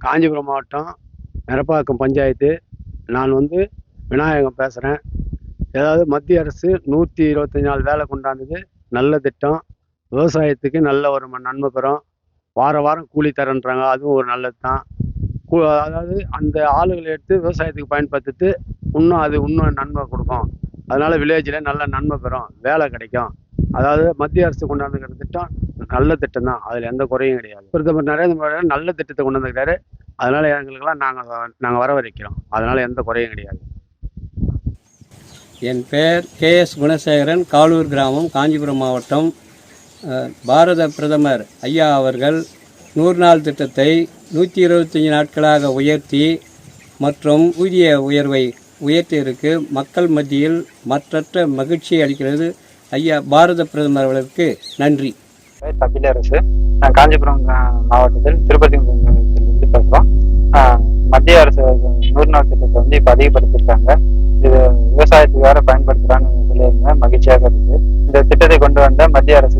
காஞ்சிபுரம் மாவட்டம் நெரப்பாக்கம் பஞ்சாயத்து. நான் விநாயகம் பேசுகிறேன். ஏதாவது மத்திய அரசு 125 நாள் வேலை கொண்டாந்தது நல்ல திட்டம். விவசாயத்துக்கு நல்ல ஒரு நன்மை பெறும். வாரம் கூலி தரேன்றாங்க, அதுவும் ஒரு நல்லது தான். அதாவது அந்த ஆளுகளை எடுத்து விவசாயத்துக்கு பயன்படுத்திட்டு இன்னும் நன்மை கொடுக்கும். அதனால் வில்லேஜில் நல்ல நன்மை பெறும், வேலை கிடைக்கும். அதாவது மத்திய அரசு கொண்டாந்துக்கிற திட்டம் நல்ல திட்டம் தான், அதில் எந்த குறையும் கிடையாது. பிரதமர் நரேந்திர மோடி நல்ல திட்டத்தை கொண்டு வந்துருக்காரு. அதனால் எங்களுக்கெல்லாம் நாங்கள் வரவேற்கிறோம். அதனால் எந்த குறையும் கிடையாது. என் பெயர் கேஎஸ் குணசேகரன், காலூர் கிராமம், காஞ்சிபுரம் மாவட்டம். பாரத பிரதமர் ஐயா அவர்கள் 100 நாள் திட்டத்தை 125 நாட்களாக உயர்த்தி மற்றும் ஊதிய உயர்வை உயர்த்தியதற்கு மக்கள் மத்தியில் மற்றற்ற மகிழ்ச்சி அளிக்கிறது. ஐயா பாரத பிரதமர் அவர்களுக்கு நன்றி. தமிழரசு, காஞ்சிபுரம் மாவட்டத்தில் திருப்பதி இருந்து பேசுகிறோம். மத்திய அரசு 100 நாள் திட்டத்தை இப்போ அதிகப்படுத்தியிருக்காங்க. இது விவசாயத்துக்கு வேற பயன்படுத்துகிறான்னு சொல்லியிருந்தேன். மகிழ்ச்சியாக இருக்கு. இந்த திட்டத்தை கொண்டு வந்த மத்திய அரசு